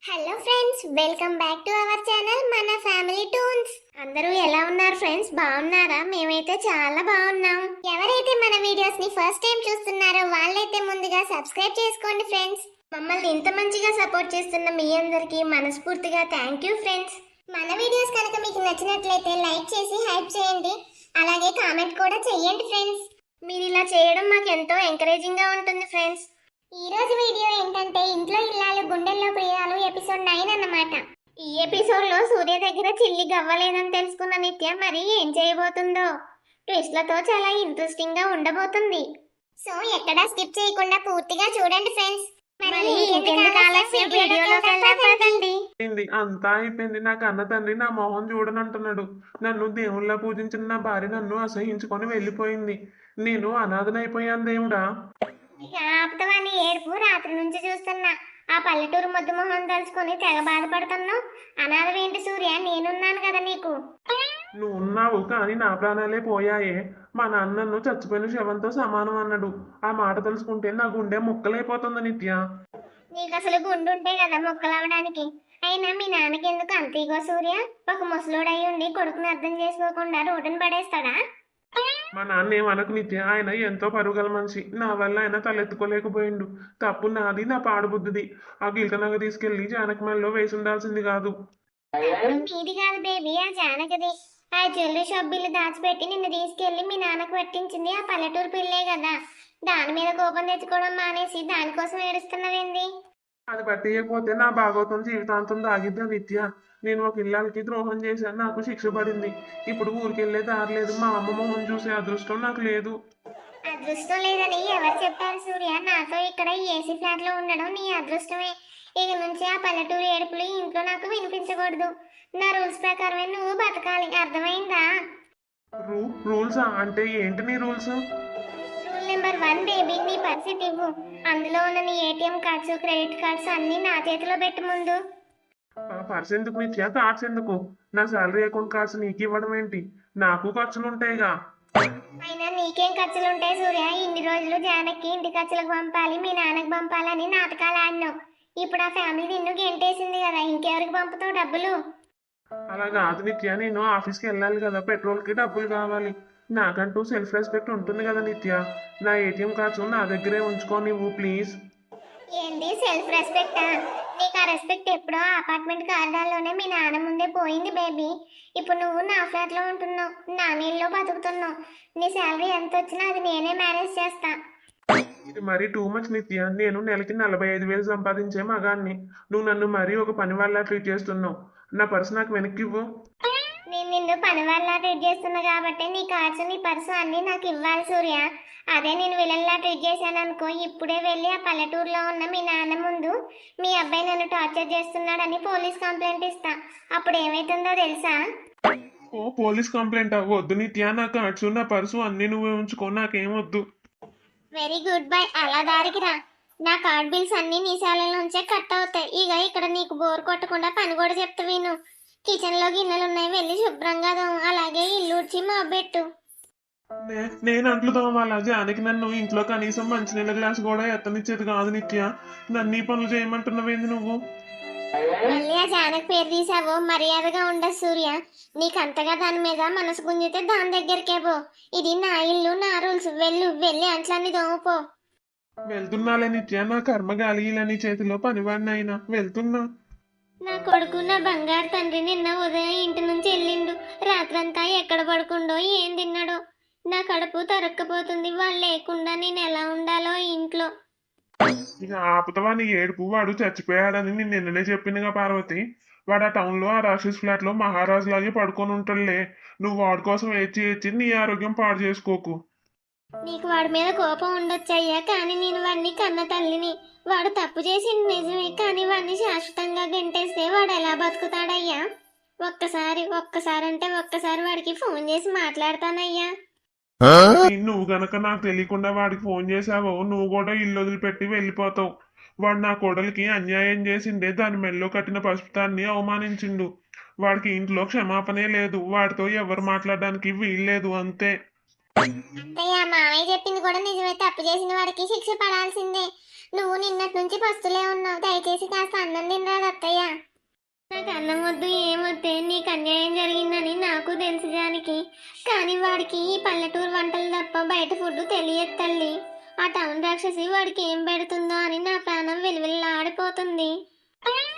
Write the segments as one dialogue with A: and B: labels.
A: Hello friends, welcome back to our channel మన family tunes. అందరూ ఎలా ఉన్నారు ఫ్రెండ్స్? బాగున్నారా? మేమైతే చాలా బాగున్నాం. ఎవరైతే మన వీడియోస్ ని ఫస్ట్ టైం చూస్తున్నారో వాళ్ళైతే ముందుగా సబ్స్క్రైబ్ చేసుకోండి ఫ్రెండ్స్. మమ్మల్ని ఇంత మంచిగా సపోర్ట్ చేస్తున్న మీ అందరికీ మనస్ఫూర్తిగా థ్యాంక్ యూ ఫ్రెండ్స్. మన వీడియోస్ కనుక మీకు నచ్చినట్లయితే లైక్ చేసి హైప్ చేయండి, అలాగే కామెంట్ కూడా చేయండి ఫ్రెండ్స్. మీరు ఇలా చేయడం మాకు ఎంతో ఎంకరేజింగ్ గా ఉంటుంది ఫ్రెండ్స్. ఈ రోజు వీడియో ఏంటంటే ఇంట్లో ఇల్లాలు గుండెల్లో ప్రియాలు ఎపిసోడ్ 9 అన్నమాట. ఈ ఎపిసోడ్ లో సూర్య దగ్గర చిల్లి గవ్వలేదని తెలుసుకున్న నిత్య మరి ఏం చేయబోతుందో ట్విస్ట్లతో చాలా ఇంట్రెస్టింగ్ గా ఉండబోతుంది. సో ఎక్కడా స్కిప్ చేయకుండా పూర్తిగా చూడండి ఫ్రెండ్స్. మరి ఇంకెందుకు ఆలస్యం, వీడియోలోకి వెళ్ళిపోతండి.
B: అంతా అయిపోయింది. నా కన్న తండ్రి నా మొహం చూడనంటున్నాడు. నన్ను దేవుళ్ళ పూజించిన నా భార్య నన్ను అసహించుకొని వెళ్ళిపోయింది. నేను అనాథనైపోయాను దేవుడా.
A: ఆపుతావని ఏడుపు రాత్రి నుంచి చూస్తున్నా. ఆ పల్లెటూరు ముద్దు మొహం తలుచుకొని తెగ బాధపడుతున్నావు. అనాథవేంటి సూర్య, నేనున్నాను కదా నీకు.
B: నువ్వు ఉన్నావు కానీ నా ప్రాణాలే పోయాయే. మా నాన్న నన్ను చచ్చిపోయిన శవంతో సమానం అన్నాడు. ఆ మాట తెలుసుకుంటే నా గుండె ముక్కలైపోతుంది నిత్య.
A: నీకు అసలు గుండు ఉంటే కదా ముక్కలవడానికి. అయినా మీ నాన్నకి ఎందుకు అంతీగో సూర్య? ఒక ముసలోడయి ఉండి కొడుకుని అర్థం చేసుకోకుండా రోడ్డును పడేస్తాడా?
B: మా నాన్న ఏమనకు నిత్య, ఆయన ఎంతో పరుగల మనిషి. నా వల్ల ఆయన తలెత్తుకోలేకపోయిండు. తప్పు నాది, నా పాడుబుద్ధిది. ఆ గిల్కనగ తీసుకెళ్లి జానకమల్లో వేసి ఉండాల్సింది కాదు.
A: నీది కాదు బేబీ, ఆ జానకది. ఆ జ్యువెలరీ షాప్ బిల్లు దాచిపెట్టి నిన్ను తీసుకెళ్లి మీ నాన్నకు పట్టించింది ఆ పల్లెటూరు పిల్లే కదా. దాని మీద కోపం తెచ్చుకోవడం మానేసి దానికోసం ఏడుస్తున్నవేంది?
B: అది పట్టియకపోతే నా భాగవతం జీవితాంతం దాగిద్దా నిత్య. నేను ఒక ఇల్లాలకి ద్రోహం చేశాను, నాకు శిక్ష పడింది. ఇప్పుడు ఊరికెళ్లే దారి లేదు. మా అమ్మ మొహం చూసే అదృష్టం నాకు లేదు.
A: అదృష్టం లేదని ఎవరు చెప్పారు సూర్య? నాతో ఇక్కడ ఏసీ ఫ్లాట్ లో ఉండడం నీ అదృష్టమే. ఇక నుంచి ఆ పల్లెటూరు ఏడుపులు ఇంట్లో నాకు వినిపించకూడదు. నా రూల్స్ ప్రకారమే నువ్వు బతకాలి, అర్థమైందా?
B: రూల్సా? అంటే ఏంటి నీ రూల్స్?
A: రూల్ నెంబర్ 1 బేబీ, నీ పరిస్థితి ఇవ్వు. అందులో ఉన్న నీ ఏటీఎం కార్డ్స్, క్రెడిట్ కార్డ్స్ అన్ని నా చేతిలో పెట్టు ముందు.
B: పర్స్ ఎందుకు నిత్య? కార్డ్స్ ఎందుకు? నా శాలరీ అకౌంట్ కార్డ్స్ నీకు ఇవ్వడం ఏంటి? నాకు ఖర్చులు ఉంటాయిగా.
A: అయినా నీకేం ఖర్చులు ఉంటాయి సూర్య? ఇన్ని రోజులు జానకి ఇంటి ఖర్చులకు పంపాలి, మీ నాన్నకి పంపాలని నాటకాలు ఆడినావు. ఇప్పుడు ఆ ఫ్యామిలీ నిన్ను గెంటేసింది కదా, ఇంకెవరికి పంపుతావు డబ్బులు?
B: అలా కాదు నిత్య, నేను ఆఫీస్కి వెళ్ళాలి కదా, పెట్రోల్కి డబ్బులు కావాలి. నాకంటూ సెల్ఫ్ రెస్పెక్ట్ ఉంటుంది కదా నిత్య. నా ఏటీఎం కార్డ్స్ నా దగ్గరే ఉంచుకో నువ్వు ప్లీజ్.
A: ఏంటి సెల్ఫ్ రెస్పెక్టా? నీకు ఆ రెస్పెక్ట్ ఎప్పుడో అపార్ట్మెంట్ కారిడార్లోనే మీ నాన్న ముందే పోయింది బేబీ. ఇప్పుడు నువ్వు నా ఫ్లాట్లో ఉంటున్నావు, నా నీళ్ళలో బతుకుతున్నావు. నీ శాలరీ ఎంత వచ్చినా అది నేనే మేనేజ్ చేస్తా.
B: ఇది మరీ టూ మచ్ నిత్య. నేను నెలకి 45,000 సంపాదించే మగాన్ని. నువ్వు నన్ను మరీ ఒక పని వాళ్ళ ట్రీట్ చేస్తున్నావు. నా పర్సు నాకు వెనక్కి ఇవ్వు.
A: నేను నిన్ను పని వాళ్ళ ట్రీట్ చేస్తున్నా కాబట్టి నీ కార్డ్స్, నీ పర్సు అన్నీ నాకు ఇవ్వాలి సూర్య. అదే నేను విలన్లా ట్రీట్ చేశాను అనుకో, ఇప్పుడే వెళ్ళి ఆ పల్లెటూరులో ఉన్న మీ నాన్న ముందు మీ అబ్బాయి నన్ను టార్చర్ చేస్తున్నాడని పోలీస్ కంప్లైంట్ ఇస్తా. అప్పుడు ఏమైతుందో తెలుసా?
B: ఓ పోలీస్ కంప్లైంట్ వద్దు నిత్య. నా కార్డ్స్ నా పర్సు అన్ని నువ్వే ఉంచుకో, నాకేమొద్దు.
A: వెరీ గుడ్ బై, అలా దారికి రా. నా కార్డ్ బిల్స్ అన్ని నీ శాలరీ నుంచే కట్ అవుతాయి. ఇక ఇక్కడ నీకు బోర్ కొట్టకుండా పని కూడా చెప్తా విను. కిచెన్ లో గిన్నెలు ఉన్నాయి, వెళ్ళి శుభ్రంగా తోము. అలాగే ఇల్లు ఉడ్చి మబ్బెట్టు.
B: నేను అంట్లు తోమాలా? జానకి నన్ను ఇంట్లో కనీసం మంచినీళ్ళ గ్లాస్ కూడా ఎత్తనిచ్చేది కాదు నిత్య. నన్ను ఈ పనులు చేయమంటున్నావేంది నువ్వు?
A: మళ్ళీ ఆ జానకి పేరు తీసావో మర్యాదగా ఉండదు సూర్య. నీకంతగా దాని మీద మనసు గుంజితే దాని దగ్గరికే పో. ఇది నా ఇల్లు, నా రూల్స్. వెళ్ళి అంట్లన్నీ తోముపో.
B: వెళ్తున్నాలే నిత్య. నా కర్మ గాలిలని చేతిలో పనివాడిని అయినా వెళ్తున్నా.
A: నా కొడుకు, నా బంగారు తండ్రి నిన్న ఉదయం ఇంటి నుంచి వెళ్ళిండు. రాత్రంతా ఎక్కడ పడుకుండో, ఏం తిన్నాడో. నా కడుపు తరక్కపోతుంది. వాళ్ళు లేకుండా నేను ఎలా ఉండాలో ఇంట్లో.
B: ఇక ఆపుతావా నీ ఏడుపు? వాడు చచ్చిపోయాడని నేను నిన్ననే చెప్పినగా పార్వతి. వాడు ఆ టౌన్లో ఆ రాక్షస్ ఫ్లాట్ లో మహారాజు లాగే పడుకొని ఉంటాడులే. నువ్వు వాడి కోసం ఏడ్చి నీ ఆరోగ్యం పాడు చేసుకోకు.
A: నీకు వాడి మీద కోపం ఉండొచ్చయ్యా, కానీ నేను వాడిని కన్న తల్లిని. వాడు తప్పు చేసింది నిజమే, కానీ వాడిని శాశ్వతంగా గెంటేస్తే వాడు ఎలా బతుకుతాడయ్యా? ఒక్కసారి అంటే ఒక్కసారి వాడికి ఫోన్ చేసి మాట్లాడతానయ్యా.
B: నువ్వు గనక నాకు తెలియకుండా వాడికి ఫోన్ చేసావో నువ్వు కూడా ఇల్లు వదిలిపెట్టి వెళ్ళిపోతావు. వాడు నా కోడలికి అన్యాయం చేసిండే, దాని మెల్లో కట్టిన పసుపుతాన్ని అవమానించిండు. వాడికి ఇంట్లో క్షమాపణే లేదు. వాడితో ఎవరు మాట్లాడడానికి వీల్లేదు, అంతే.
A: అత్తయ్య మామయ్య చెప్పింది కూడా నిజమే, తప్పు చేసిన వాడికి శిక్ష పడాల్సిందే. నువ్వు నిన్నటి నుంచి పస్తులే ఉన్నావు, దయచేసి కాస్త అన్నం తినరాదు అత్తయ్య. నాకు అన్నం వద్దు ఏమొద్దే, నీకు అన్యాయం జరిగిందని నాకు తెలుసు జానికి. కానీ వాడికి ఈ పల్లెటూరు వంటలు తప్ప బయట ఫుడ్ తెలియదు తల్లి. ఆ టౌన్ రాక్షసి వాడికి ఏం పెడుతుందో అని నా ప్రాణం విలువిల్లాడిపోతుంది.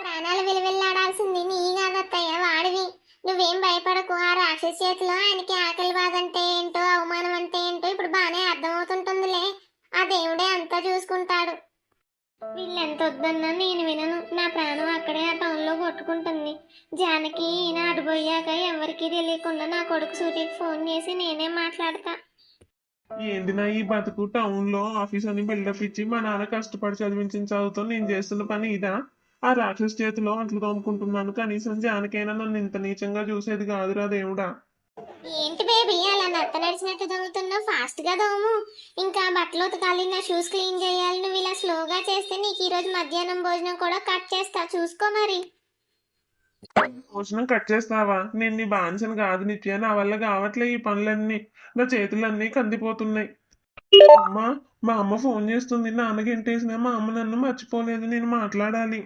A: ప్రాణాలు విలువిల్లాడాల్సింది నీ కాదత్తయ్య, వాడివి. నువ్వేం భయపడకు, ఆ రాక్షసి చేతిలో ఆయనకి ఆకలి బాధ అంటే ఏంటో, అవమానం అంటే ఏంటో ఇప్పుడు బాగానే అర్థమవుతుంటుందిలే. ఆ దేవుడే అంతా చూసుకుంటాడు. వీళ్ళెంత వద్దన్నా నేను వినను. నా ప్రాణం అక్కడే ఆ టౌన్లో కొట్టుకుంటుంది. జానకి ఈయన అడిపోయాక ఎవరికీ తెలియకుండా నా కొడుకు సూటికి ఫోన్ చేసి నేనే మాట్లాడతా.
B: ఏంది నా ఈ బతుకు, టౌన్ లో ఆఫీస్ అని బిల్డప్ ఇచ్చి మా నాన్న కష్టపడి చదివించిన చదువుతో నేను చేస్తున్న పని ఇదా? ఆ రాక్షస్ చేతిలో అట్లు తోముకుంటున్నాను, కనీసం జానకైనా నన్ను ఇంత నీచంగా చూసేది కాదురా దేవుడా.
A: ఏంటి బేబీ అలా నత్త నడిచినట్టు దొంగతున్నావు? ఫాస్ట్ గా దోము. ఇంకా బట్టలు ఉతకాలి, నా షూస్ క్లీన్ చేయాలి. నువ్వు ఇలా స్లోగా చేస్తే నీకు ఈ రోజు మధ్యాహ్నం భోజనం కూడా కట్ చేస్తా, చూసుకో మరి.
B: భోజనం కట్ చేస్తావా? నేను నీ బానిసను కాదు నిత్య, నా వల్ల కావట్లే ఈ పనులన్నీ. నా చేతులన్నీ కందిపోతున్నాయి. అమ్మా, మా అమ్మ ఫోన్ చేస్తుంది. నాన్నకి ఎంటేసినా మా అమ్మ నన్ను మర్చిపోలేదు, నేను మాట్లాడాలి.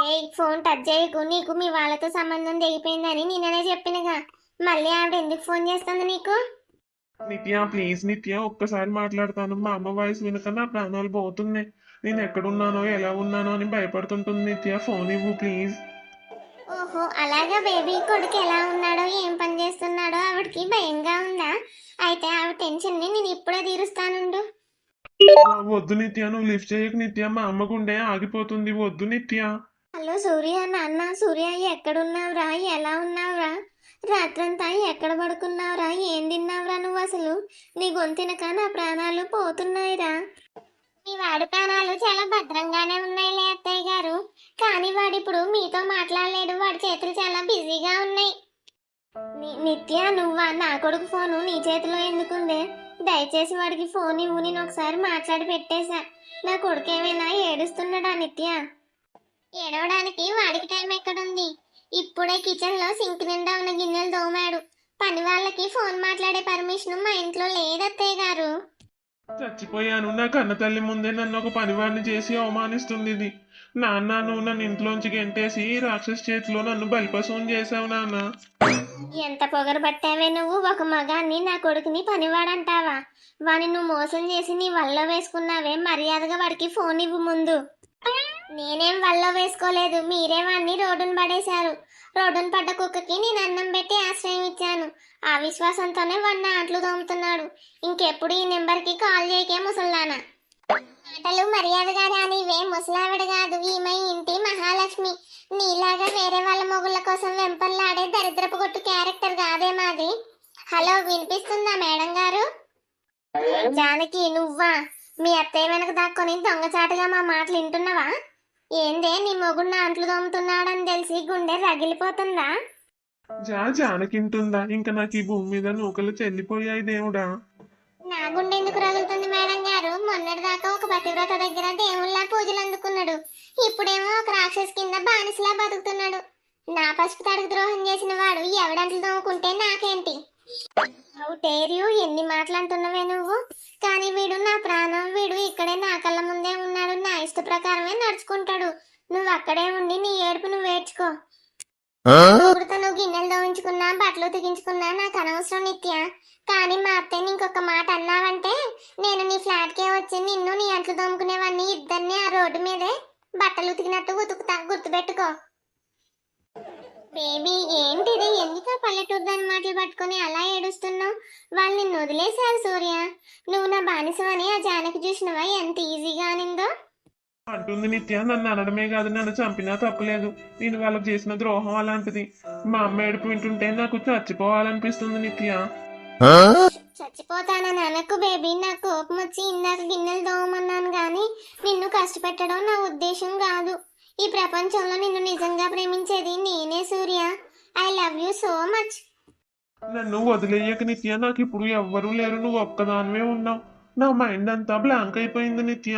A: ఏ ఫోన్ టచ్ చేయకు, నీకు మీ వాళ్ళతో సంబంధం తెగిపోయిందని నిన్ననే చెప్పినగా. మళ్ళీ ఆవిడ ఎందుకు ఫోన్ చేస్తుంది నీకు?
B: నిత్య ప్లీజ్ నిత్య, ఒక్కసారి మాట్లాడతాను. మా అమ్మ వాయిస్ వినక నా ప్రాణాలు పోతున్నాయి. నేను ఎక్కడున్నానో ఎలా ఉన్నానో అని భయపడుతుంటుంది. నిత్య ఫోన్ ఇవ్వు ప్లీజ్.
A: ఓహో అలాగా బేబీ. కొడుకు ఎలా ఉన్నాడో ఏం పని చేస్తున్నాడో ఆవిడకి భయంగా ఉందా? అయితే ఆవిడ టెన్షన్ ని నేను ఇప్పుడే తీరుస్తానుండు.
B: వద్దు నిత్య, నువ్వు లిఫ్ట్ చేయకు నిత్య, మా అమ్మ గుండె ఆగిపోతుంది. వద్దు నిత్య.
A: హలో సూర్య, నాన్న సూర్య, ఎక్కడున్నావురా? ఎలా ఉన్నావురా? రాత్రంతా ఎక్కడ పడుకున్నావురా? ఏం తిన్నావురా నువ్వు అసలు? నీ గొంతినక నా ప్రాణాలు పోతున్నాయిరా. మీ వాడి ప్రాణాలు చాలా భద్రంగానే ఉన్నాయిలే అత్తయ్య గారు. కానీ వాడిప్పుడు మీతో మాట్లాడలేడు, వాడి చేతులు చాలా బిజీగా ఉన్నాయి. నిత్య నువ్వా? నా కొడుకు ఫోను నీ చేతిలో ఎందుకుందే? దయచేసి వాడికి ఫోన్ ఇవ్వు, నేను ఒకసారి మాట్లాడి పెట్టేశా. నా కొడుకు ఏమైనా ఏడుస్తున్నాడా నిత్య? ఏడవడానికి వాడికి టైం ఎక్కడుంది? ఇప్పుడే కిచెన్ లో సింక్ నిండా ఉన్న గిన్నెలు తోమాడు. పని వాళ్ళకి ఫోన్ మాట్లాడే పర్మిషన్ మా ఇంట్లో లేదత్తయ్య గారు.
B: చచ్చిపోయాను. నా కన్న తల్లి ముందే నన్ను ఒక పనివాడిని చేసి అవమానిస్తుంది ఇది. నాన్న, నువ్వు నన్ను ఇంట్లోంచి గెంటేసి రాక్షస్ చేతిలో నన్ను బలిపశువుని చేసావు నాన్న.
A: ఎంత పొగరు పట్టావే నువ్వు? ఒక మగాన్ని నా కొడుకుని పనివాడంటావా? వాని నువ్వు మోసం చేసి నీ వల్ల వేసుకున్నావే. మర్యాదగా వాడికి ఫోన్ ఇవ్వు ముందు. నేనేం వల్ల వేసుకోలేదు, మీరే వాడిని రోడ్డును పడేశారు. రోడ్డును పడ్డ కుక్కకి నేను అన్నం పెట్టి ఆశ్రయం ఇచ్చాను. ఆ విశ్వాసంతోనే వాడిన ఆటలు తోముతున్నాడు. ఇంకెప్పుడు ఈ నెంబర్కి కాల్ చేయకే ముసల్దానా. మాటలు మర్యాదగా రానివే, ముసలావిడ కాదు, ఈమె ఇంటి మహాలక్ష్మి. నీలాగా వేరే వాళ్ళ మొగుళ్ళ కోసం వెంపర్లాడే దరిద్రపు కొట్టు క్యారెక్టర్ కాదే మాది. హలో, వినిపిస్తుందా మేడం గారు? జానకి నువ్వా? మీ అత్తయ్య వెనక దాక్కొని దొంగచాటుగా మా మాటలు వింటున్నావా? ఏందే నీ మొగుడు నా అంట్లు తోముతున్నాడని తెలిసి గుండె రగిలిపోతుందా?
B: జానకింటుందా? ఇంకా నాకు ఈ భూమి మీద నూకలు చెల్లిపోయాయి దేవుడా.
A: నా గుండె ఎందుకు రగులుతుంది మేడం గారు? మొన్నటిదాకా ఒక పతివ్రత దగ్గర దేవుళ్ళ పూజలు అందుకున్నాడు, ఇప్పుడేమో ఒక రాక్షస్ కింద బానిసలా బతుకుతున్నాడు. నా పసుపు తడికి ద్రోహం చేసిన వాడు ఎవడంట్లు తోముకుంటే నాకేంటి? అవుటేరియు, ఎన్ని మాటలు అంటున్నవే నువ్వు? కానీ వీడు నా ప్రాణం, వీడు ఇక్కడే నా కళ్ళ ముందే ఉన్నాడు, నా ఇష్ట ప్రకారమే నడుచుకుంటాడు. నువ్వు అక్కడే ఉండి నీ ఏడుపు నువ్వు ఏడ్చుకో. ఇప్పుడు నువ్వు గిన్నెలు దోయించుకున్నా, బట్టలు ఉతికించుకున్నా నాకు అనవసరం నిత్య. కానీ మా అత్తయ్యని ఇంకొక మాట అన్నావంటే నేను నీ ఫ్లాట్కే వచ్చి నిన్ను నీ అంట్లు దోముకునేవాడిని ఇద్దరిని ఆ రోడ్డు మీదే బట్టలు ఉతికినట్టు ఉతుకుతా, గుర్తుపెట్టుకో. బేబీ ఏంటిది? ఎందుకు పల్లెటూరు దాని మాటలు పట్టుకొని అలా ఏడుస్తున్నావు? వాళ్ళు నిన్ను వదిలేశారు సూర్య. నువ్వు నా బానిసమని ఆ జానకి చూసినవా ఎంత ఈజీగా అనిందో?
B: అంటుంది నిత్య. నన్ను అనడమే కాదు, నన్ను చంపినా తప్పులేదు. నేను వాళ్ళకి చేసిన ద్రోహం అలాంటిది. మా అమ్మ ఏడుపు వింటుంటే నాకు చచ్చిపోవాలనిపిస్తుంది నిత్య.
A: చచ్చిపోతానని అనకు బేబీ. నా కోపం వచ్చి ఇందాక గిన్నెలు దోమన్నాను గాని నిన్ను కష్టపెట్టడం నా ఉద్దేశం కాదు. ఈ ప్రపంచంలో నిన్ను నిజంగా ప్రేమించేది నేనే Surya. I love you so much.
B: నన్ను వదిలేయక నిత్య, నాకు ఇప్పుడు ఎవ్వరూ లేరు, నువ్వు ఒక్కదానివే ఉన్నావు. నా మైండ్ అంతా బ్లాంక్ అయిపోయింది నిత్య.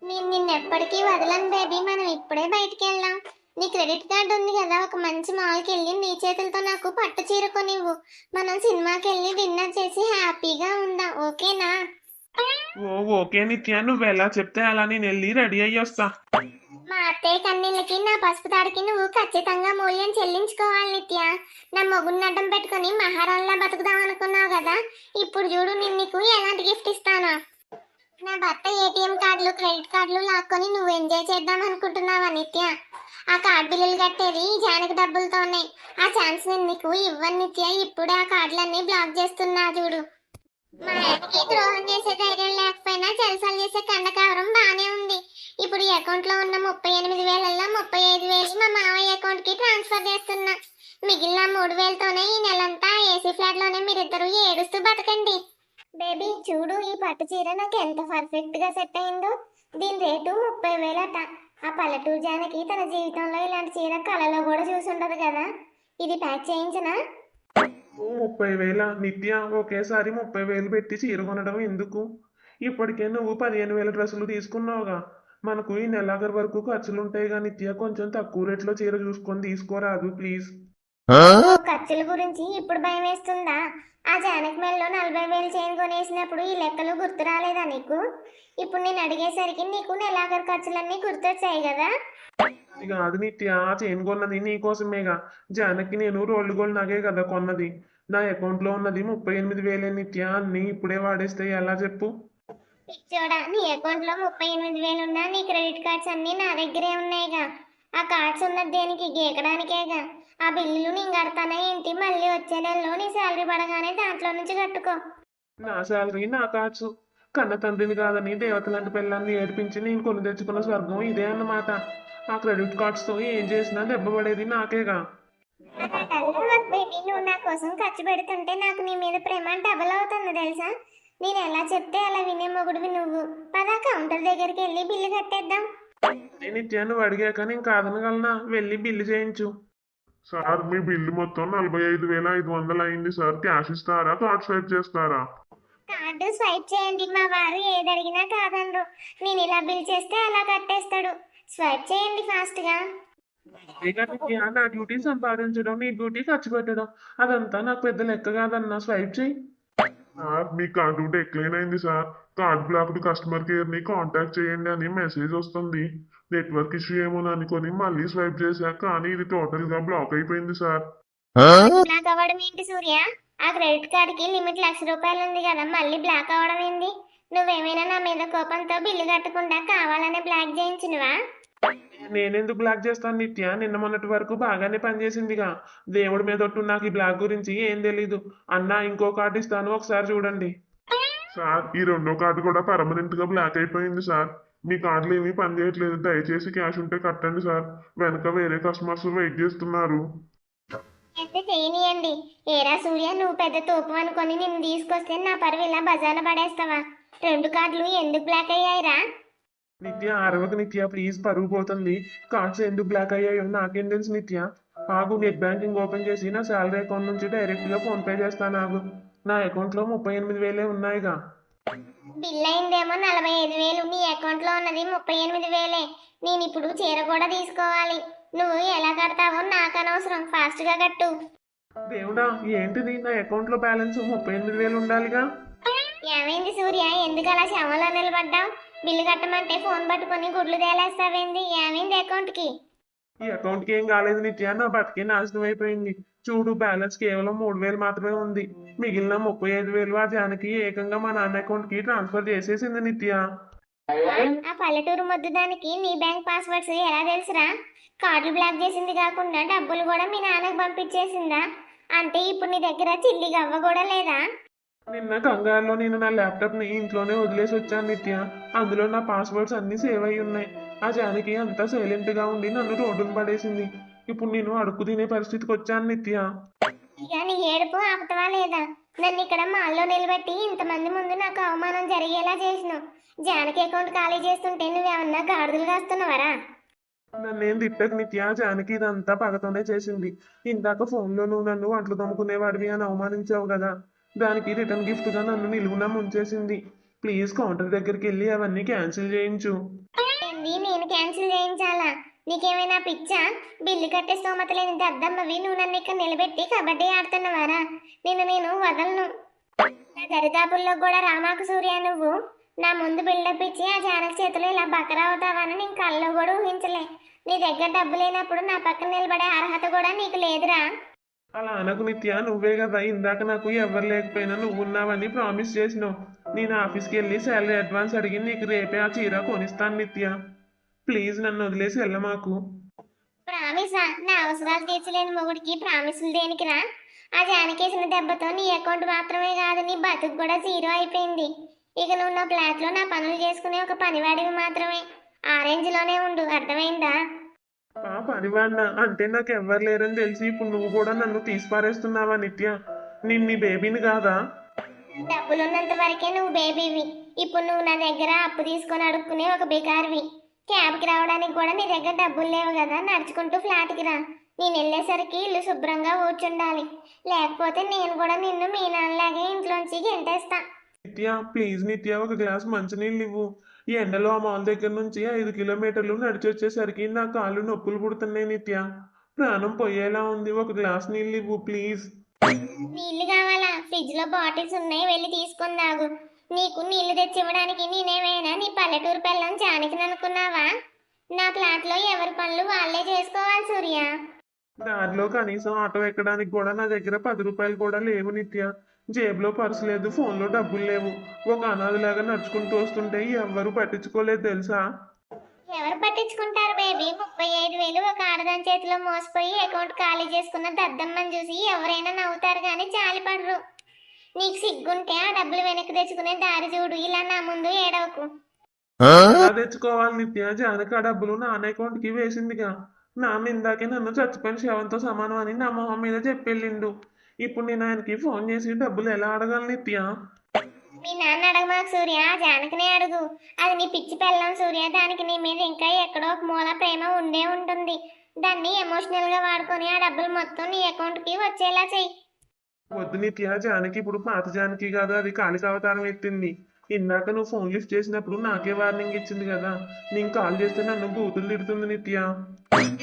A: నేను నిన్నెప్పటికీ వదలను బేబీ. మనం ఇప్పుడే బయటికి వెళ్దాం. నీ క్రెడిట్ కార్డు ఉంది కదా, ఒక మంచి మాల్కి వెళ్ళి నీ చేతులతో నాకు పట్టు చీర కొనివ్వు. మనం సినిమాకి వెళ్ళి డిన్నర్ చేసి హ్యాపీగా ఉందాం, ఓకేనా?
B: ఓకే నిత్య, నువ్వు ఎలా చెప్తే అలా నేను వెళ్ళి రెడీ అయ్యి వస్తా.
A: మా అత్తయ్య కన్నీళ్ళకి నా పసుపు తాడికి నువ్వు ఖచ్చితంగా మూల్యం చెల్లించుకోవాలి నిత్య. నా మొగుడిని అడ్డం పెట్టుకుని మహారాణిలా బతుకుదాం అనుకున్నావు కదా, ఇప్పుడు చూడు నేను నీకు ఎలాంటి గిఫ్ట్ ఇస్తాను. నా భర్త ఏటీఎం కార్డులు క్రెడిట్ కార్డులు లాక్కొని నువ్వు ఎంజాయ్ చేద్దాం అనుకుంటున్నావా నిత్య? ఆ కార్డు బిల్లులు కట్టేది ఈ జానకి డబ్బులతోనే. ఆ ఛాన్స్ నేను నీకు ఇవ్వను నిత్య. ఇప్పుడే ఆ కార్డులన్నీ బ్లాక్ చేస్తున్నా చూడు. మా ఆయనకి ద్రోహం చేసే ధైర్యం లేకపోయినా జలసాలు చేసే కండకావరం బానే ఉంది. ఇప్పుడు ఈ అకౌంట్ లో ఉన్న 38,000లో 35,000 మా మావయ్య అకౌంట్ కి ట్రాన్స్ఫర్ చేస్తున్నా. మిగిలిన 3,000తోనే ఈ నెలంతా ఏసీ ఫ్లాట్ లోనే మీరిద్దరు ఏడుస్తూ బతకండి. బేబీ చూడు, ఈ పట్టు చీర నాకు ఎంత పర్ఫెక్ట్ గా సెట్ అయిందో. దీని రేటు 30,000 అట. ఆ పల్లెటూరు జానకి తన జీవితంలో ఇలాంటి చీర కళలో కూడా చూసుంటది కదా. ఇది ప్యాక్ చేయించనా?
B: 30,000 నిత్య, ఒకేసారి 30,000 పెట్టి చీర కొనడం ఎందుకు? ఇప్పటికే నువ్వు 15,000 డ్రెస్సులు తీసుకున్నావుగా. మనకు ఈ నెలాఖరు వరకు ఖర్చులుంటాయిగా నిత్య, కొంచెం తక్కువ రేట్లో చీర చూసుకొని తీసుకోరాదు ప్లీజ్.
A: ఖర్చుల గురించి ఇప్పుడు భయం వేస్తుందా? ఆ జానకి మెల్లో 40,000 చైన్ కొనేసినప్పుడు ఈ లెక్కలు గుర్తు రాలేదా నీకు? ఇప్పుడు నేను అడిగేసరికి నీకు నెలాఖరు ఖర్చులన్నీ గుర్తొచ్చాయి కదా.
B: ఇక అది నిత్య, ఆ చైన్ కొన్నది నీకోసమేగా. జానకి నేను రోల్డ్ గోల్డ్ నగే కదా కొన్నది. నా అకౌంట్లో ఉన్నది 38,000 నిత్య. అన్ని ఇప్పుడే వాడేస్తే ఎలా చెప్పు?
A: పిచ్చోడా, నీ అకౌంట్ లో 38,000 ఉన్నా నీ క్రెడిట్ కార్డ్స్ అన్ని నా దగ్గరే ఉన్నాయిగా. ఆ కార్డ్స్ ఉన్నది దేనికి? గీకడానికేగా. ఆ బిల్లులు నేను కడతానే ఏంటి? మళ్ళీ వచ్చే నెలలో నీ శాలరీ పడగానే దాంట్లో నుంచి కట్టుకో.
B: నా శాలరీ నా కార్డ్స్. కన్న తండ్రిని కాదని దేవతలాంటి పిల్లల్ని ఏడిపించి నేను కొని తెచ్చుకున్న స్వర్గం ఇదే అన్నమాట. ఆ క్రెడిట్ కార్డ్స్తో ఏం చేసినా దెబ్బ పడేది నాకేగా.
A: బేబీ, నువ్వు నా కోసం ఖర్చు పెడుతుంటే నాకు నీ మీద ప్రేమ డబల్ అవుతుంది తెలుసా. నేను ఎలా చెప్తే అలా వినే మొగుడివి నువ్వు. పదా కౌంటర్ దగ్గరికి వెళ్ళి బిల్లు కట్టేద్దాం.
B: నేను నిత్య నువ్వు అడిగాక నేను కాదనగలనా? వెళ్ళి బిల్లు చేయించు.
C: సార్ మీ బిల్లు మొత్తం 45,500 అయింది సార్. క్యాష్ ఇస్తారా, కార్డ్ స్వైప్ చేస్తారా?
A: కార్డు స్వైప్ చేయండి. మా వారు ఏది అడిగినా కాదనరు. నేను ఇలా బిల్ చేస్తే అలా కట్టేస్తాడు. స్వైప్ చేయండి ఫాస్ట్ గా.
B: ఇక నిత్య, నా డ్యూటీ సంపాదించడం, నీ డ్యూటీ ఖర్చు పెట్టడం అదంతా నాకు పెద్ద లెక్క కాదన్నా. స్వైప్ చేయి.
C: సార్ మీ కార్డు డిక్లైన్ అయింది sir. Card blocked, customer care ని కాంటాక్ట్ చేయండి అని మెసేజ్ వస్తుంది. నెట్వర్క్ ఇష్యూ ఏమో అనుకొని మళ్ళీ స్వైప్ చేశాక కానీ ఇది టోటల్ గా బ్లాక్ అయిపోయింది సార్.
A: బ్లాక్ అవ్వడం ఏంటి సూర్య? ఆ క్రెడిట్ కార్డ్ కి లిమిట్ ₹1,00,000 ఉంది కదా, మళ్ళీ బ్లాక్ అవ్వడం ఏంది? నువ్వేమైనా నా మీద కోపంతో బిల్లు కట్టకుండా కావాలనే బ్లాక్ చేయించినవా?
B: నేనెందుకు బ్లాక్ చేస్తాను నిత్య? నిన్న మొన్నటి వరకు బాగానే పనిచేసిందిగా. దేవుడి మీద ఒట్టు, నాకు ఈ బ్లాక్ గురించి ఏం తెలీదు. అన్నా ఇంకో కార్డు ఇస్తాను, ఒకసారి చూడండి.
C: సార్ ఈ రెండో కార్డు కూడా పర్మనెంట్ గా బ్లాక్ అయిపోయింది సార్. మీ కార్డులు ఏమీ పనిచేయట్లేదు. దయచేసి క్యాష్ ఉంటే కట్టండి సార్. వెనక వేరే కస్టమర్స్ వెయిట్ చేస్తున్నారు.
A: ఎంత చేయనియండి. ఏరా సూర్య, నువ్వు పెద్ద తోపు అనుకొని నిన్ను తీసుకొస్తే నా పరువు ఇలా బజాన పడేస్తావా? 2 కార్డులు ఎందుకు బ్లాక్ అయ్యాయిరా?
B: నిత్య అరవకు నిత్య, ప్లీజ్, పరుగు పోతుంది. కార్డ్స్ ఎందుకు బ్లాక్ అయ్యాయో నాకేం తెలుసు నిత్య. ఆగు, నెట్ బ్యాంకింగ్ ఓపెన్ చేసి నా శాలరీ అకౌంట్ నుంచి డైరెక్ట్ గా ఫోన్ పే చేస్తాను. ఆగు, నా అకౌంట్ లో 38,000 ఉన్నాయిగా.
A: బిల్ అయిందేమో 45,000. నీ అకౌంట్ లో ఉన్నది 38,000. నేను ఇప్పుడు చీర కూడా తీసుకోవాలి. నువ్వు ఎలా కడతావో నాకు అనవసరం. ఫాస్ట్ గా కట్టు.
B: దేవుడా, ఏంటిది? నా అకౌంట్ లో బ్యాలెన్స్ 38,000 ఉండాలిగా.
A: ఏమైంది సూర్య, ఎందుకు అలా శవంలో నిలబడ్డావు? బిల్లు కట్టమంటే ఫోన్ పట్టుకొని గుడ్లు తేలేస్తావేంది? ఏమైంది అకౌంట్ కి?
B: ఈ అకౌంట్ కి ఏం కాలేదు నిత్య, నా బతికే నాశనం అయిపోయింది. చూడు, బ్యాలెన్స్ కేవలం 3,000 మాత్రమే ఉంది. మిగిలిన 35,000 ఆ జానకి ఏకంగా మా నాన్న అకౌంట్ కి ట్రాన్స్ఫర్ చేసేసింది నిత్య.
A: ఆ పల్లెటూరు ముద్దు దానికి నీ బ్యాంక్ పాస్వర్డ్స్ ఎలా తెలుసురా? కార్డులు బ్లాక్ చేసింది కాకుండా డబ్బులు కూడా మీ నాన్నకు పంపించేసిందా? అంటే ఇప్పుడు నీ దగ్గర చిల్లి గవ్వ కూడా లేదా?
B: నిన్న కంగారులో నేను నా ల్యాప్టాప్ ని ఇంట్లోనే వదిలేసి వచ్చాను నిత్య. అందులో నా పాస్వర్డ్స్ అన్ని సేవ్ అయి ఉన్నాయి. ఆ జానకి అంతా సైలెంట్ గా ఉండి నన్ను రోడ్డును పడేసింది. ఇప్పుడు నేను అడుక్కు తినే పరిస్థితికి వచ్చాను నిత్య.
A: ఇక నీ ఏడుపు ఆపుతావా లేదా? నన్ను ఇక్కడ మాల్లో నిలబెట్టి ఇంతమంది ముందు నాకు అవమానం జరిగేలా చేసినావు. జానకి అకౌంట్ ఖాళీ చేస్తుంటే నువ్వేమన్నా గాడిదలు కాస్తున్నావరా?
B: నన్నేం తిట్టకు నిత్య, జానకి ఇదంతా పగతోనే చేసింది. ఇందాక ఫోన్లో నువ్వు నన్ను అంట్లు తమ్ముకునేవాడివి అని అవమానించావు కదా, దానికి రిటర్న్ గిఫ్ట్ గా నన్ను నిలువున ముంచేసింది. ప్లీజ్ కౌంటర్ దగ్గరికి వెళ్ళి అవన్నీ క్యాన్సిల్ చేయించు.
A: ఏంది నేను క్యాన్సిల్ చేయించాలా? నీకేమైనా పిచ్చా? బిల్లు కట్టే స్తోమత లేని దద్దమ్మవి నువ్వు నన్ను ఇక్కడ నిలబెట్టి కబడ్డీ ఆడుతున్నవారా? నేను వదలను. నా దరిదాపుల్లో కూడా రామాకు సూర్య నువ్వు నా ముందు బిల్డప్ ఇచ్చి ఆ జానకి చేతిలో ఇలా బకరా అవుతావని నేను కల్లో కూడా ఊహించలే. నీ దగ్గర డబ్బు లేనప్పుడు నా పక్కన నిలబడే అర్హత కూడా నీకు లేదురా.
B: అలా అనకు నిత్య, నువ్వే కదా ఇందాక నాకు ఎవరు లేకపోయినా నువ్వు ఉన్నావని ప్రామిస్ చేసినావు. నేను ఆఫీస్కి వెళ్ళి శాలరీ అడ్వాన్స్ అడిగి నీకు రేపే ఆ చీర కొనిస్తాను నిత్య. ప్లీజ్ నన్ను వదిలేసి వెళ్ళమాకు.
A: ప్రామిసా? నా అవసరాలు తీర్చలేని మొగుడికి ప్రామిసులు దేనికిరా? ఆ జానకేసిన దెబ్బతో నీ అకౌంట్ మాత్రమే కాదు నీ బతుకు కూడా జీరో అయిపోయింది. ఇక నువ్వు నా ఫ్లాట్లో నా పనులు చేసుకునే ఒక పనివాడివి మాత్రమే. ఆ రేంజ్లోనే ఉండు, అర్థమైందా?
B: ఆ పనివాడినా అంటే నాకు ఎవ్వరు లేరని తెలిసి ఇప్పుడు నువ్వు కూడా నన్ను తీసిపారేస్తున్నావా నిత్య? నేను నీ బేబీని కాదా?
A: డబ్బులున్నంత వరకే నువ్వు బేబీవి. ఇప్పుడు నువ్వు నా దగ్గర అప్పు తీసుకొని అడుక్కునే ఒక బికారివి. క్యాబ్కి రావడానికి కూడా నీ దగ్గర డబ్బులు లేవు కదా, నడుచుకుంటూ ఫ్లాట్కి రా. నేను వెళ్ళేసరికి ఇల్లు శుభ్రంగా కూర్చుండాలి, లేకపోతే నేను కూడా నిన్ను మీ నాన్నలాగే ఇంట్లోంచి గెంటేస్తా.
B: నిత్య ప్లీజ్ నిత్య, ఒక గ్లాస్ మంచినీళ్ళు ఇవ్వు. ఈ ఎండలో ఆ మాల్ దగ్గర నుంచి 5 కిలోమీటర్లు నడిచి వచ్చేసరికి నా కాళ్ళు నొప్పులు పుడుతున్నాయి నిత్య. ప్రాణం పోయేలా ఉంది. ఒక గ్లాస్ నీళ్ళు ఇవ్వు ప్లీజ్.
A: నీళ్లు కావాలా? ఫ్రిడ్జ్ లో బాటిల్స్ ఉన్నాయి, వెళ్ళి తీసుకొని తాగు. నీకు నీళ్లు తెచ్చివ్వడానికి నేనేమైనా నీ పల్లెటూరు పిల్లని జానకిని అనుకున్నావా? నా ఫ్లాట్ లో ఎవరి పనులు వాళ్ళే చేసుకోవాలి సూర్య.
B: దారిలో కనీసం ఆటో ఎక్కడానికి కూడా నా దగ్గర 10 రూపాయలు కూడా లేవు నిత్య. జేబులో పర్సు లేదు, ఫోన్లో డబ్బులు లేవు. ఒక అనాథలాగా నడుచుకుంటూ వస్తుంటే ఎవ్వరూ పట్టించుకోలేదు తెలుసా?
A: ఎవరు పట్టించుకుంటారు బేబీ? 35,000 ఒక ఆడదాని చేతిలో మోసపోయి అకౌంట్ ఖాళీ చేసుకున్న దద్దమ్మని చూసి ఎవరైనా నవ్వుతారు కానీ జాలిపడరు. నీకు సిగ్గుంటే ఆ డబ్బులు వెనక్కి తెచ్చుకునే దారి చూడు, ఇలా నా ముందు ఏడవకు.
B: ఎలా తెచ్చుకోవాలి నిత్య? జానక డబ్బులు నాన్న అకౌంట్కి వేసిందిగా. నాన్న ఇందాకే నన్ను చచ్చిపోయిన శవంతో సమానం అని నా మొహం మీద చెప్పెళ్ళిండు. ఇప్పుడు నేను ఆయనకి ఫోన్ చేసి డబ్బులు ఎలా అడగాలి నిత్య?
A: మీ నాన్న అడగమాకు సూర్య, జానకినే అడుగు. అది నీ పిచ్చి పెళ్ళం సూర్య, దానికి నీ మీద ఇంకా ఎక్కడో ఒక మూల ప్రేమ ఉండే ఉంటుంది. దాన్ని ఎమోషనల్ గా వాడుకొని ఆ డబ్బులు మొత్తం నీ అకౌంట్ కి వచ్చేలా చెయ్యి.
B: వద్దు నిత్య, జానకి ఇప్పుడు పాత జానకి కాదు, అది కాళిక అవతారం ఎత్తింది. ఇందాక నువ్వు ఫోన్ లిఫ్ట్ చేసినప్పుడు నాకే వార్నింగ్ ఇచ్చింది కదా. నేను కాల్ చేస్తే నన్ను బూతులు తిడుతుంది నిత్య.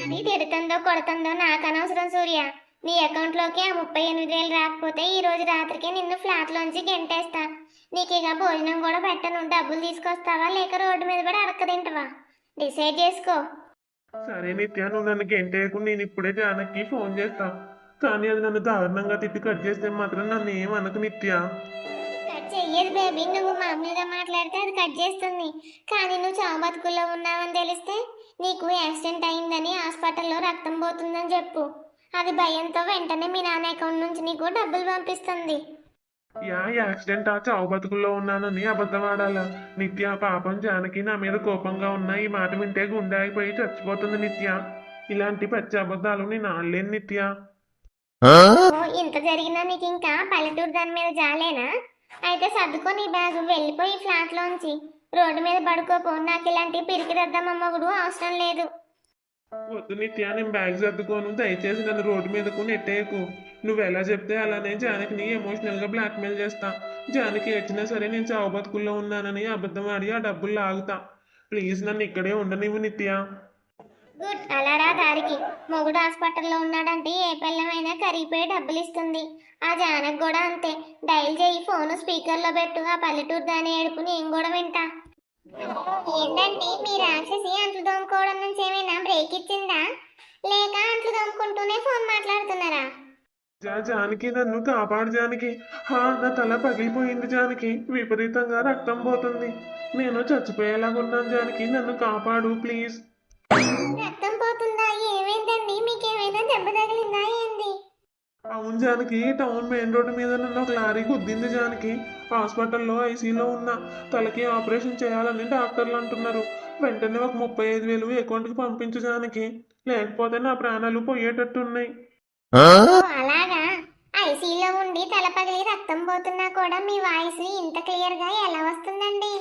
A: అది తిడుతుందో కొడుతుందో నాకు అనవసరం సూర్య. నీ అకౌంట్ లోకి ఆ 38,000 రాకపోతే ఈ రోజు రాత్రికి నిన్ను ఫ్లాట్ లోంచి గెంటేస్తా. నీకు ఇక భోజనం కూడా పెట్టను. డబ్బులు తీసుకొస్తావా లేక రోడ్డు మీద పడి అడక్క తింటావా? డిసైడ్ చేసుకో.
B: సరే నిత్య, నువ్వు నన్ను గెంటేయకు. నేను ఇప్పుడే జానకి ఫోన్ చేస్తా. కానీ అది నన్ను దారుణంగా తిట్టి కట్ చేస్తే మాత్రం నన్ను ఏమనకు నిత్య.
A: కట్ చెయ్యదు బేబీ, నువ్వు మామూలుగా మాట్లాడితే అది కట్ చేస్తుంది. కానీ నువ్వు చావు బతుకుల్లో ఉన్నావని తెలిస్తే, నీకు యాక్సిడెంట్ అయిందని హాస్పిటల్లో రక్తం పోతుందని చెప్పు. అది భయంతో వెంటనే మీ నాన్న అకౌంట్ నుంచి నీకు డబ్బులు పంపిస్తుంది.
B: యాక్సిడెంట్ ఆ చావు బతుకుల్లో ఉన్నానని అబద్ధం ఆడాలా? నిత్య పాపం జానకి నా మీద కోపంగా ఉన్నా ఈ మాట వింటే గుండె ఆగిపోయి చచ్చిపోతుంది నిత్య. ఇలాంటి పచ్చి అబద్ధాలు నేను ఆడలేను నిత్య.
A: ఓ, ఇంత జరిగినా నీకు ఇంకా పల్లెటూరు దాని మీద జాలేనా? అయితే సర్దుకో నీ బ్యాగ్, వెళ్ళిపోయి ఫ్లాట్ లోంచి రోడ్డు మీద పడుకోపో. నాకు ఇలాంటి పిరికి దద్దమ్మ మొగుడు అవసరం లేదు.
B: వద్దు నిత్య, నేను బ్యాగ్ సర్దుకోను. దయచేసి నన్ను రోడ్డు మీదకు నెట్టేయకు. నువ్వు ఎలా చెప్తే అలానే జానకిని ఎమోషనల్గా బ్లాక్మెయిల్ చేస్తా. జానకి ఏడ్చినా సరే నేను చావు బతుకుల్లో ఉన్నానని అబద్ధం ఆడి ఆ డబ్బులు లాగుతా. ప్లీజ్ నన్ను ఇక్కడే ఉండనివ్వు నిత్య.
A: గుడ్, అలా రా దారికి. మొగుడు హాస్పిటల్లో ఉన్నాడంటే ఏ పిల్లమైనా కరిగిపోయి డబ్బులు ఇస్తుంది. ఆ జానకి కూడా అంతే. డైల్ చేయి, ఫోన్ స్పీకర్లో పెట్టు. ఆ పల్లెటూరు దాని ఏడుపు నేను కూడా వింటా. ఏంటంటే మీ రాక్షసి అంట్లు దోముకోవడం నుంచి ఏమైనా బ్రేక్ ఇచ్చిందా, లేక అంట్లు దోముకుంటూనే ఫోన్ మాట్లాడుతున్నారా?
B: జానకి నన్ను కాపాడు జానకి. నా తల పగిలిపోయింది జానకి. విపరీతంగా రక్తం పోతుంది. నేను చచ్చిపోయేలాగున్నాను జానకి. నన్ను కాపాడు ప్లీజ్.
A: రక్తం పోతుందా? ఏమైందండి? మీకేమైనా దెబ్బ తగిలిందా ఏంది?
B: అవును జానకి, టౌన్ మెయిన్ రోడ్డు మీద నన్ను ఒక లారీ గుద్దింది జానకి. హాస్పిటల్లో ఐసీలో ఉన్న. తలకి ఆపరేషన్ చేయాలని డాక్టర్లు అంటున్నారు. వెంటనే ఒక 35,000 అకౌంట్కి పంపించు జానకి, లేకపోతే నా ప్రాణాలు పోయేటట్టున్నాయి.
A: ఓ, అలాగా? ఐసీలో ఉండి తల పగిలి రక్తం పోతున్నా కూడా మీ వాయిస్ ఇంత క్లియర్ గా ఎలా వస్తుందండి?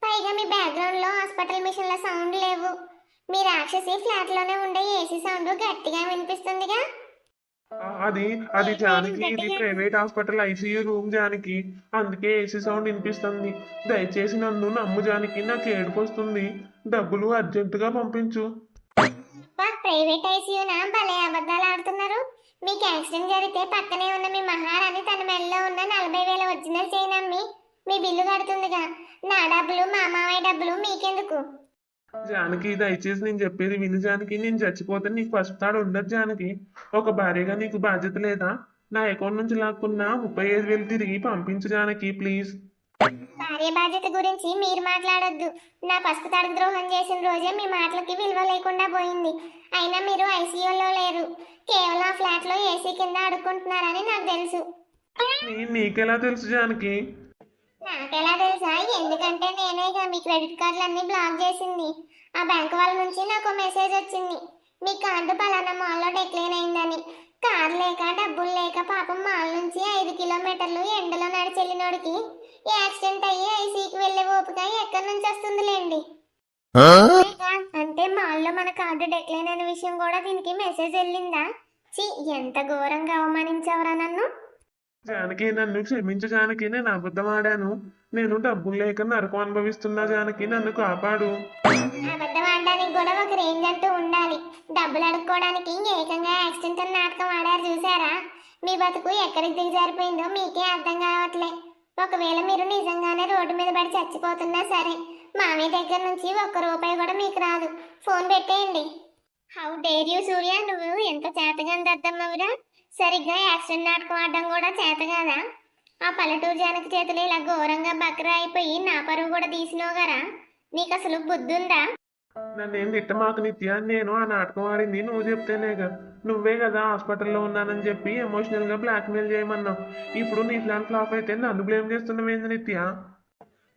A: పైగా మీ బ్యాక్గ్రౌండ్ లో హాస్పిటల్ మిషన్ల సౌండ్ లేవు. మీ రాక్షసి ఫ్లాట్ లోనే ఉండే ఏసీ సౌండ్ గట్టిగా వినిపిస్తుందిగా.
B: అది అది జానకి, ఇది private hospital ICU room Janaki, అందుకే ఏసీ సౌండ్ వినిపిస్తుంది. దయచేసి నన్ను నమ్ము జానకి, నాకు ఏడుపు వస్తుంది. డబ్బులు అర్జెంటుగా పంపించు.
A: ప్రైవేట్ ఐసీయూనా? భలే అబద్ధాలు ఆడుతున్నారు. మీకు యాక్సిడెంట్ జరిగితే పక్కనే ఉన్న మీ మహారాణి తన మెడలో ఉన్న 40,000 ఒరిజినల్ చైన్ అమ్మి మీ బిల్లు కడుతుందిగా. నా డబ్బులు మా మామయ్య డబ్బులు మీకెందుకు?
B: జానకి దయచేసి నేను చెప్పేది విను జానకి, నేను చచ్చిపోతే నీకు ఫస్ట్ తాడు ఉండదు జానకి. ఒక భార్యగా నీకు బాధ్యత లేదా? నా అకౌంట్ నుంచి లాక్కున్న 35,000 తిరిగి పంపించు జానకి ప్లీజ్.
A: భార్య బాధ్యత గురించి మీరు మాట్లాడొద్దు. నా పసుపు తాడుకు ద్రోహం చేసిన రోజే మీ మాటలకి విలువ లేకుండా పోయింది. అయినా మీరు ఐసీయూలో లేరు, కేవలం ఆ ఫ్లాట్ లో ఏసీ కింద అడుక్కుంటున్నారని నాకు తెలుసు.
B: నీకెలా తెలుసు జానకి?
A: నాకెలా తెలుసా? ఎందుకంటే నేనేగా మీ క్రెడిట్ కార్డులన్నీ బ్లాక్ చేసింది. ఆ బ్యాంక్ వాళ్ళ నుంచి నాకు మెసేజ్ వచ్చింది, మీ కార్డు పలానా మాల్లో డిక్లైన్ అయిందని. కార్ లేక డబ్బులు లేక పాపం మాల్ నుంచి 5 కిలోమీటర్లు ఎండలో నడిచెళ్ళినోడికి యాక్సిడెంట్ అయ్యి ఐసీకి వెళ్ళే ఓపిక ఎక్కడి నుంచి వస్తుందిలేండి. అంటే మాల్లో మన కార్డు డిక్లైన్ అయిన విషయం కూడా దీనికి మెసేజ్ వెళ్ళిందా? చి, ఎంత ఘోరంగా అవమానించవరా నన్ను.
B: జానకి నన్ను క్షమించు జానకి, నేను అబద్ధం ఆడాను. నేను డబ్బులు లేక నరకం అనుభవిస్తున్నా జానకి, నన్ను కాపాడు.
A: అబద్ధం ఆడడానికి కూడా ఒక రేంజ్ అంటూ ఉండాలి. డబ్బులు అడుక్కోవడానికి ఏకంగా యాక్సిడెంట్ అని నాటకం ఆడారు చూసారా? మీ బతుకు ఎక్కడికి దిగజారిపోయిందో మీకే అర్థం కావట్లే. ఒకవేళ మీరు నిజంగానే రోడ్డు మీద పడి చచ్చిపోతున్నా సరే, మామయ్య దగ్గర నుంచి 1 రూపాయి కూడా మీకు రాదు. ఫోన్ పెట్టేయండి. హౌ డేర్ యూ సూర్య, నువ్వు ఎంత చేతగా దద్దమ్మవురా. సరిగ్గా యాక్సిడెంట్ నాటకం ఆడడం కూడా చేత కాదా? ఆ పల్లెటూరు జానకి చేతులు ఇలా ఘోరంగా బక్రా అయిపోయి నా పరువు కూడా తీసినోగరా. నీకు అసలు బుద్ధుందా?
B: నన్నేం తిట్టమాకు నిత్య, నేను ఆ నాటకం ఆడింది నువ్వు చెప్తేనేగా. నువ్వే కదా హాస్పిటల్లో ఉన్నానని చెప్పి ఎమోషనల్ గా బ్లాక్మెయిల్ చేయమన్నావు. ఇప్పుడు నీ ప్లాన్ ఫ్లాప్ అయితే నన్ను బ్లేమ్ చేస్తున్నావేంది నిత్య?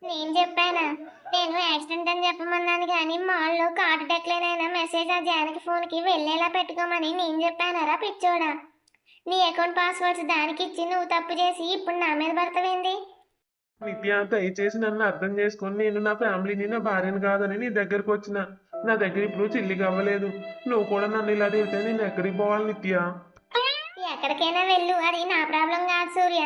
A: నేను చెప్పానా? నేను యాక్సిడెంట్ అని చెప్పమన్నాను కానీ మాల్లో కార్డు డెక్లైన్ అయిన మెసేజ్ ఆ జానకి ఫోన్కి వెళ్ళేలా పెట్టుకోమని నేను చెప్పానరా పిచ్చోడా? నీ అకౌంట్ పాస్వర్డ్స్ దానికి ఇచ్చి నువ్వు తప్పు చేసి ఇప్పుడు నా మీద పడతావేంది?
B: నిత్య దయచేసి నన్ను అర్థం చేసుకొని, నేను నా ఫ్యామిలీని నా భార్యను కాదని నీ దగ్గరకు వచ్చిన. నా దగ్గర ఇప్పుడు చిల్లిగా అవ్వలేదు. నువ్వు కూడా నన్ను ఇలా తిడితే నేను ఎక్కడికి పోవాలి నిత్య?
A: ఎక్కడికైనా వెళ్ళు, అది నా ప్రాబ్లం కాదు సూర్య.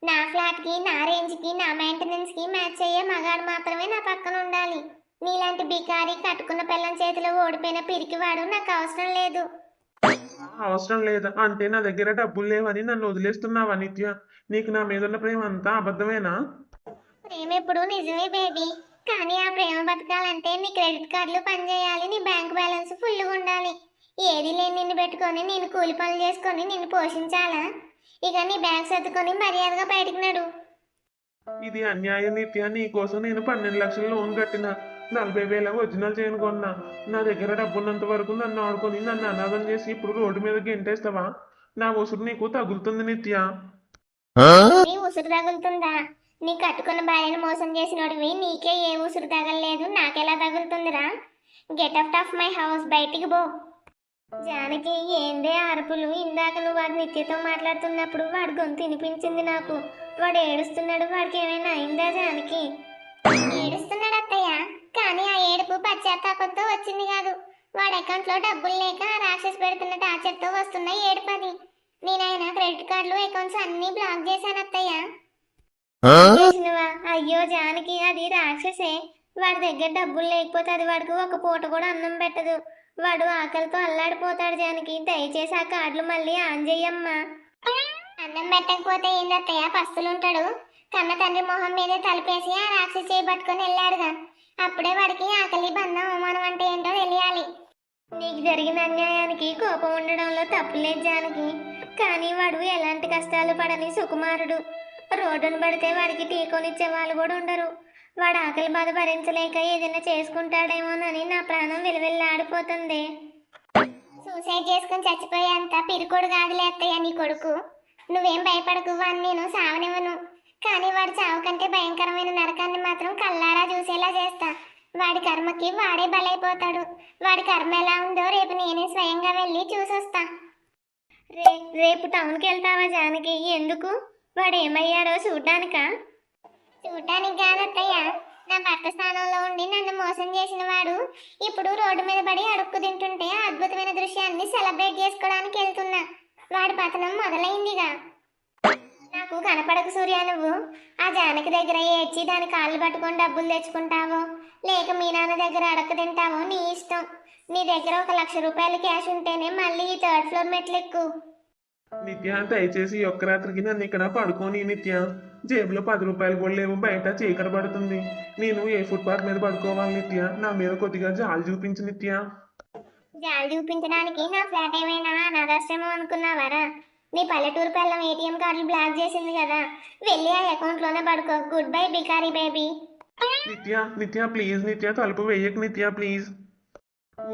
A: నా ఫ్లాట్ కి, నా రేంజ్ కి, నా మెయింటెనెన్స్ కి మ్యాచ్ అయ్యే మగాడు మాత్రమే నా పక్కన ఉండాలి. నీలాంటి బికారి కట్టుకున్న పిల్లం చేతిలో ఓడిపోయిన పిరికివాడు నాకు అవసరం లేదు.
B: అవసరం లేదా అంటే నా దగ్గర డబ్బులు లేవని నన్ను వదిలేస్తున్నావా నిత్య? నీకు నా మీద ఉన్న ప్రేమ అంతా అబద్ధమేనా?
A: ప్రేమ ఎప్పుడు నిజమే బేబీ, కానీ ఆ ప్రేమ బతకాలంటే నీ క్రెడిట్ కార్డులు పనిచేయాలి, నీ బ్యాంక్ బ్యాలెన్స్ ఫుల్గా ఉండాలి. ఏది లేని నిన్ను పెట్టుకొని నేను కూలి పనులు చేసుకొని నిన్ను పోషించాలా? ఇక నీ బ్యాంక్ సర్దుకొని మర్యాదగా బయటికి నడు.
B: ఇది అన్యాయం నిత్య. నీ కోసం నేను 12 లక్షల లోన్ కట్టిన, 40,000 ఒరిజినల్ చేయను కొన్నా. నా దగ్గర డబ్బున్నంత వరకు నన్ను ఆడుకొని నన్ను అనాథం చేసి ఇప్పుడు రోడ్డు మీద గెంటేస్తావా? నా ఉసురు నీకు తగులుతుంది నిత్య.
A: నీ ఉసురు తగులుతుందా? నీ కట్టుకున్న భార్యను మోసం చేసినోడివి నీకే ఏ ఉసురు తగలలేదు, నాకెలా తగులుతుందిరా? Get out of my house, బయటికి పో. జానకి, ఏందే అరుపులు? ఇందాక నువ్వు వాడి నిత్యతో మాట్లాడుతున్నప్పుడు వాడి గొంతు వినిపించింది నాకు. వాడు ఏడుస్తున్నాడు, వాడికి ఏమైనా అయిందా జానకి? ఏడుస్తున్నాడు అత్తయ్య, కానీ ఆ ఏడుపు పశ్చాత్తాపంతో వచ్చింది కాదు. వాడి అకౌంట్ లో డబ్బులు లేక రాక్షస్ పెడుతున్న టార్చర్ తో వస్తున్న ఏడుపది. నేనైనా క్రెడిట్ కార్డులు అకౌంట్స్ అన్ని బ్లాక్ చేశాను అత్తయ్య. చేసినవా? అయ్యో జానకి, అది రాక్షసే. వాడి దగ్గర డబ్బులు లేకపోతే అది వాడికి ఒక పూట కూడా అన్నం పెట్టదు. వాడు ఆకలితో అల్లాడిపోతాడు జానకి. దయచేసి ఆ కార్డులు మళ్ళీ ఆన్ చెయ్యమ్మా. అన్నం పెట్టకపోతే ఏందత్తయ్య, పస్తులుంటాడు. కన్న తండ్రి మొహం మీదే తలిపేసి ఆ రాక్షసి చేపట్టుకొని వెళ్ళాడుగా. అప్పుడే వాడికి ఆకలి, బంధం, అవమానం అంటే ఏంటో తెలియాలి. నీకు జరిగిన అన్యాయానికి కోపం ఉండడంలో తప్పులేదు జానకి, కానీ వాడు ఎలాంటి కష్టాలు పడని సుకుమారుడు. రోడ్డును పడితే వాడికి టీ కొనిచ్చే వాళ్ళు కూడా ఉండరు. వాడు ఆకలి బాధ భరించలేక ఏదైనా చేసుకుంటాడేమోనని నా ప్రాణం విలువెల్లాడిపోతుంది. సూసైడ్ చేసుకుని చచ్చిపోయేంత పిరికోడు కాదులే అత్తయ్య నీ కొడుకు. నువ్వేం భయపడకు, వాడిని నేను సావనివ్వను. కానీ వాడి చావు కంటే భయంకరమైన నరకాన్ని మాత్రం కల్లారా చూసేలా చేస్తా. వాడి కర్మకి వాడే బలైపోతాడు. వాడి కర్మ ఎలా ఉందో రేపు నేనే స్వయంగా వెళ్ళి చూసొస్తా. రేపు టౌన్కి వెళ్తావా జానకి? ఎందుకు? వాడు ఏమయ్యాడో చూడ్డానికా? చూడ్డానికి కాదత్తయ్య, నా భర్త స్థానంలో ఉండి నన్ను మోసం చేసిన వాడు ఇప్పుడు రోడ్డు మీద పడి అడుక్కు తింటుంటే ఆ అద్భుతమైన దృశ్యాన్ని సెలబ్రేట్ చేసుకోవడానికి వెళ్తున్నా. వాడి పతనం మొదలైందిగా. నాకు కనపడకు సూర్య, నువ్వు ఆ జానకి దగ్గర ఏడ్చి దాని కాళ్ళు పట్టుకొని డబ్బులు తెచ్చుకుంటావో లేక మీ నాన్న దగ్గర అడక తింటావో నీ ఇష్టం. నీ దగ్గర 1,00,000 రూపాయలు క్యాష్ ఉంటేనే మళ్ళీ ఈ 3rd ఫ్లోర్ మెట్లెక్కు.
B: నిత్య దయచేసి ఈ ఒక్క రాత్రికి నన్ను ఇక్కడ పడుకోని నిత్య. జేబులో 10 రూపాయలు కూడా లేవు, బయట చీకటి పడుతుంది. నేను ఏ ఫుట్పాత్ మీద పడుకోవాలి నిత్య? నా మీద కొద్దిగా జాలి చూపించు నిత్య.
A: జాలి చూపించడానికి నా ఫ్లాట్ ఏమైనా అనాథాశ్రమం అనుకున్నావారా? నీ పల్లెటూరు పిల్లం ఏటీఎం కార్డులు బ్లాక్ చేసింది కదా, వెళ్ళి ఆ అకౌంట్లోనే పడుకో. గుడ్ బై బికారీ బేబీ.
B: నిత్య నిత్య ప్లీజ్ నిత్య, తలుపు వెయ్యకు నిత్య ప్లీజ్.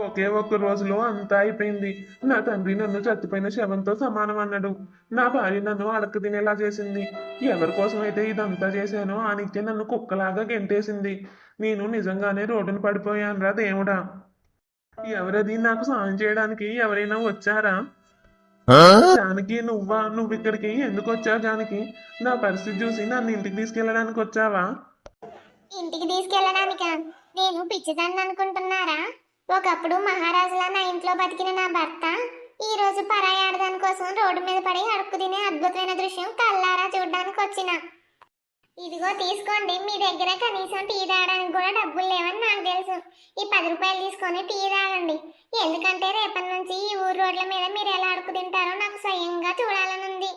B: ఒకే ఒక్క రోజులో అంతా అయిపోయింది. నా తండ్రి నన్ను చచ్చిపోయిన శవంతో సమానం అన్నాడు. నా భార్య నన్ను అడక తినేలా చేసింది. ఎవరి కోసం అయితే ఇదంతా చేశానో ఆ నిత్య నన్ను కుక్కలాగా గెంటేసింది. నేను నిజంగానే రోడ్డున పడిపోయానురా దేవుడా. ఎవరది నాకు సాయం చేయడానికి? ఎవరైనా వచ్చారా? జానకి నువ్వా? నువ్వు ఇక్కడికి ఎందుకు వచ్చావు జానకి? నా పరిస్థితి చూసి నన్ను ఇంటికి తీసుకెళ్ళడానికి వచ్చావా?
A: ఇంటికి తీసుకెళ్ళడానికా? నేను పిచ్చిదాన్ని అనుకుంటున్నారా? ఒకప్పుడు మహారాజులా నా ఇంట్లో బతికిన నా భర్త ఈ రోజు పరాయి ఆడదాని కోసం రోడ్డు మీద పడి అడుక్కు తినే అద్భుతమైన దృశ్యం కల్లారా చూడడానికి వచ్చిన. ఇదిగో తీసుకోండి. మీ దగ్గర కనీసం టీ తాగడానికి కూడా డబ్బులు లేవని నాకు తెలుసు. ఈ 10 రూపాయలు తీసుకొని టీ తాగండి. ఎందుకంటే రేపటి నుంచి ఈ ఊరు రోడ్ల మీద మీరు ఎలా అడుక్కు తింటారో నాకు స్వయంగా చూడాలనుంది.